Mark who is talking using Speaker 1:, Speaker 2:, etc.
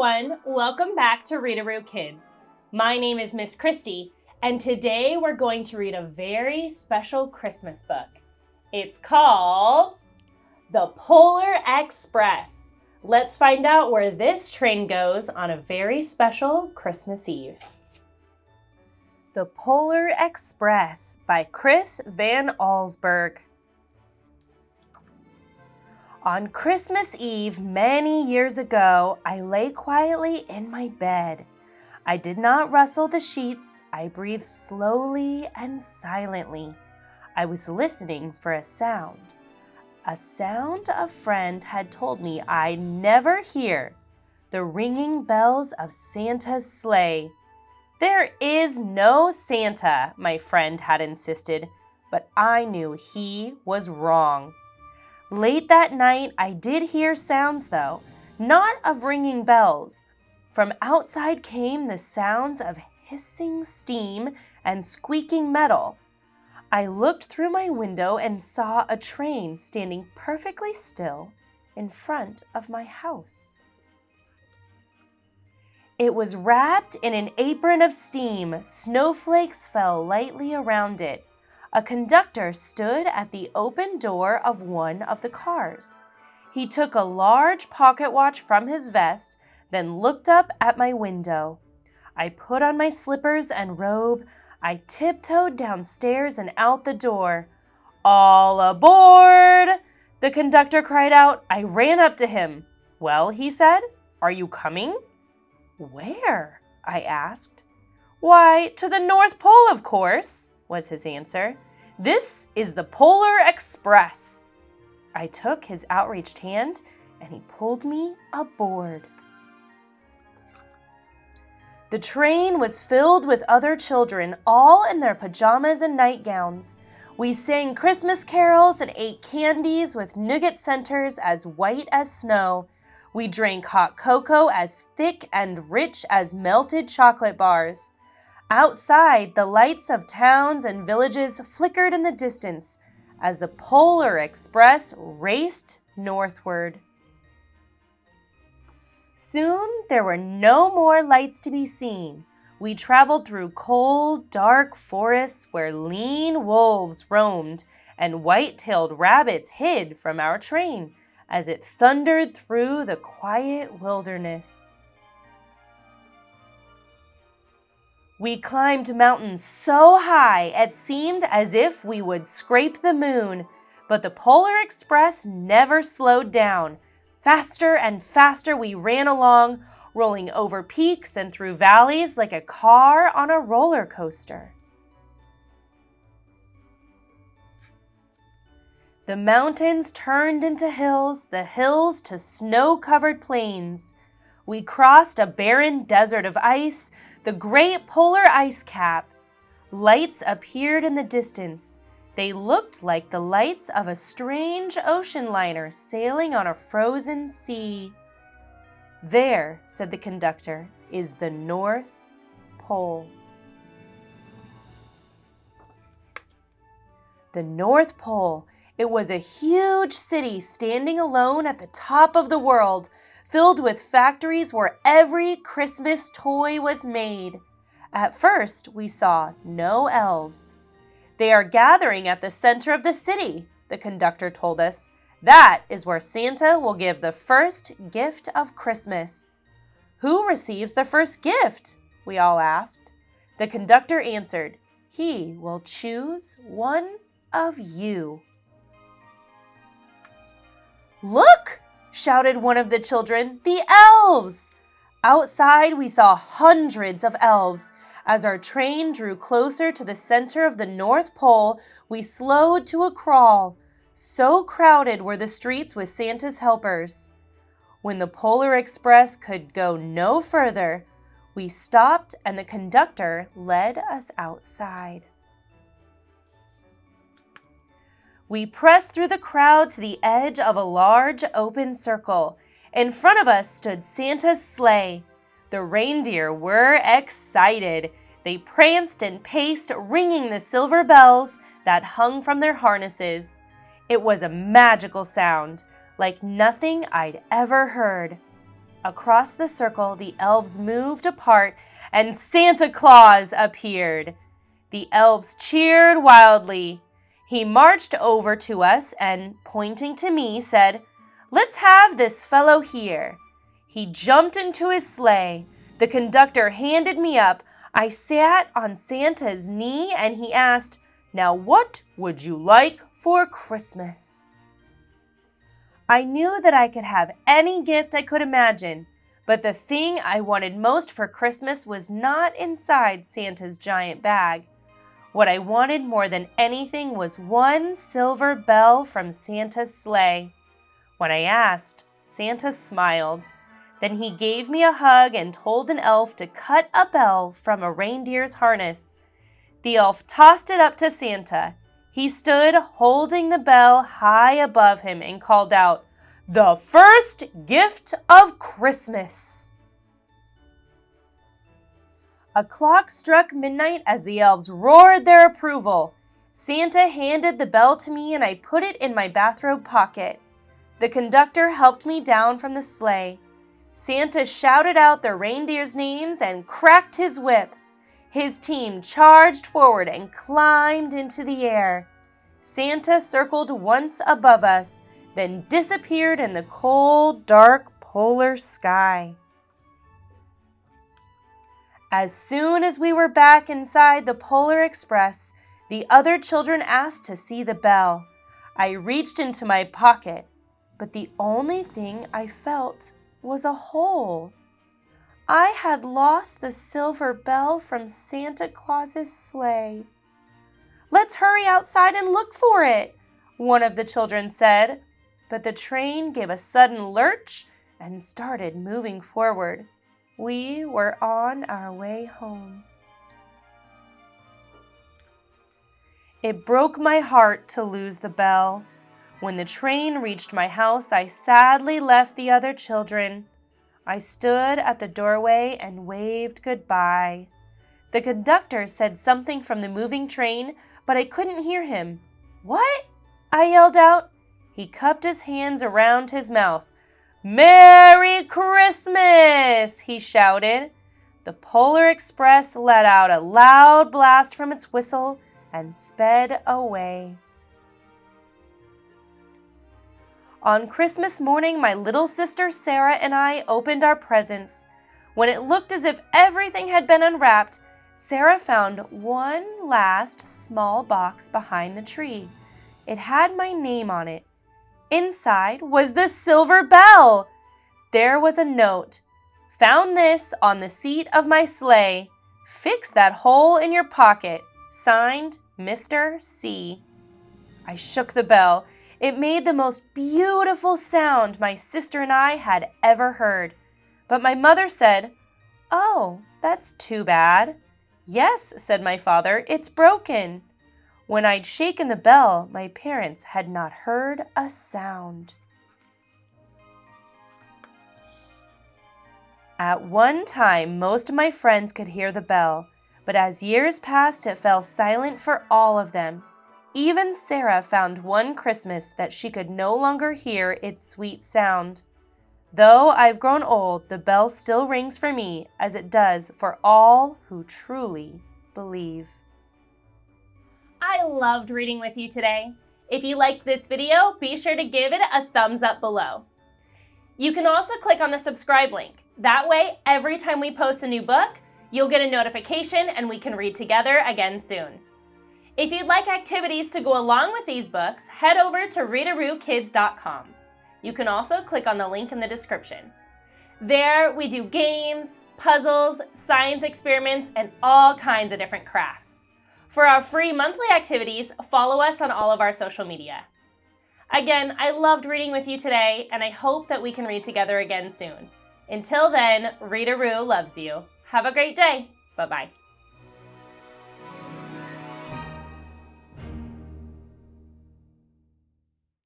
Speaker 1: everyone, welcome back to Read-A-Roo Kids. My name is Miss Kristi, and today we're going to read a very special Christmas book. It's called The Polar Express. Let's find out where this train goes on a very special Christmas Eve. The Polar Express by Chris van Allsburg. On Christmas Eve, many years ago, I lay quietly in my bed. I did not rustle the sheets. I breathed slowly and silently. I was listening for a sound. A sound a friend had told me I'd never hear. The ringing bells of Santa's sleigh. There is no Santa, my friend had insisted, but I knew he was wrong. Late that night, I did hear sounds, though, not of ringing bells. From outside came the sounds of hissing steam and squeaking metal. I looked through my window and saw a train standing perfectly still in front of my house. It was wrapped in an apron of steam. Snowflakes fell lightly around it. A conductor stood at the open door of one of the cars. He took a large pocket watch from his vest, then looked up at my window. I put on my slippers and robe. I tiptoed downstairs and out the door. "All aboard!" the conductor cried out. I ran up to him. "Well," he said, "are you coming?" "Where?" I asked. "Why, to the North Pole, of course," was his answer. "This is the Polar Express." I took his outreached hand and he pulled me aboard. The train was filled with other children, all in their pajamas and nightgowns. We sang Christmas carols and ate candies with nougat centers as white as snow. We drank hot cocoa as thick and rich as melted chocolate bars. Outside, the lights of towns and villages flickered in the distance as the Polar Express raced northward. Soon, there were no more lights to be seen. We traveled through cold, dark forests where lean wolves roamed and white-tailed rabbits hid from our train as it thundered through the quiet wilderness. We climbed mountains so high it seemed as if we would scrape the moon, but the Polar Express never slowed down. Faster and faster we ran along, rolling over peaks and through valleys like a car on a roller coaster. The mountains turned into hills, the hills to snow-covered plains. We crossed a barren desert of ice, the great polar ice cap. Lights appeared in the distance. They looked like the lights of a strange ocean liner sailing on a frozen sea. "There," said the conductor, "is the North Pole." The North Pole. It was a huge city standing alone at the top of the world, filled with factories where every Christmas toy was made. At first, we saw no elves. "They are gathering at the center of the city," the conductor told us. "That is where Santa will give the first gift of Christmas." "Who receives the first gift?" we all asked. The conductor answered, "He will choose one of you." "Look!" shouted one of the children, "the elves!" Outside, we saw hundreds of elves. As our train drew closer to the center of the North Pole, we slowed to a crawl. So crowded were the streets with Santa's helpers. When the Polar Express could go no further, we stopped and the conductor led us outside. We pressed through the crowd to the edge of a large open circle. In front of us stood Santa's sleigh. The reindeer were excited. They pranced and paced, ringing the silver bells that hung from their harnesses. It was a magical sound, like nothing I'd ever heard. Across the circle, the elves moved apart, and Santa Claus appeared. The elves cheered wildly. He marched over to us and, pointing to me, said, "Let's have this fellow here." He jumped into his sleigh. The conductor handed me up. I sat on Santa's knee and he asked, "Now what would you like for Christmas?" I knew that I could have any gift I could imagine, but the thing I wanted most for Christmas was not inside Santa's giant bag. What I wanted more than anything was one silver bell from Santa's sleigh. When I asked, Santa smiled. Then he gave me a hug and told an elf to cut a bell from a reindeer's harness. The elf tossed it up to Santa. He stood holding the bell high above him and called out, "The first gift of Christmas!" A clock struck midnight as the elves roared their approval. Santa handed the bell to me and I put it in my bathrobe pocket. The conductor helped me down from the sleigh. Santa shouted out the reindeers' names and cracked his whip. His team charged forward and climbed into the air. Santa circled once above us, then disappeared in the cold, dark polar sky. As soon as we were back inside the Polar Express, the other children asked to see the bell. I reached into my pocket, but the only thing I felt was a hole. I had lost the silver bell from Santa Claus's sleigh. "Let's hurry outside and look for it," one of the children said. But the train gave a sudden lurch and started moving forward. We were on our way home. It broke my heart to lose the bell. When the train reached my house, I sadly left the other children. I stood at the doorway and waved goodbye. The conductor said something from the moving train, but I couldn't hear him. "What?" I yelled out. He cupped his hands around his mouth. "Merry Christmas!" he shouted. The Polar Express let out a loud blast from its whistle and sped away. On Christmas morning, my little sister Sarah and I opened our presents. When it looked as if everything had been unwrapped, Sarah found one last small box behind the tree. It had my name on it. Inside was the silver bell. There was a note. "Found this on the seat of my sleigh. Fix that hole in your pocket. Signed, Mr. C." I shook the bell. It made the most beautiful sound my sister and I had ever heard. But my mother said, "Oh, that's too bad." "Yes," said my father, "it's broken." When I'd shaken the bell, my parents had not heard a sound. At one time, most of my friends could hear the bell, but as years passed, it fell silent for all of them. Even Sarah found one Christmas that she could no longer hear its sweet sound. Though I've grown old, the bell still rings for me as it does for all who truly believe. I loved reading with you today. If you liked this video, be sure to give it a thumbs up below. You can also click on the subscribe link. That way, every time we post a new book, you'll get a notification and we can read together again soon. If you'd like activities to go along with these books, head over to readarookids.com. You can also click on the link in the description. There, we do games, puzzles, science experiments, and all kinds of different crafts. For our free monthly activities, follow us on all of our social media. Again, I loved reading with you today, and I hope that we can read together again soon. Until then, Readaroo loves you. Have a great day. Bye-bye.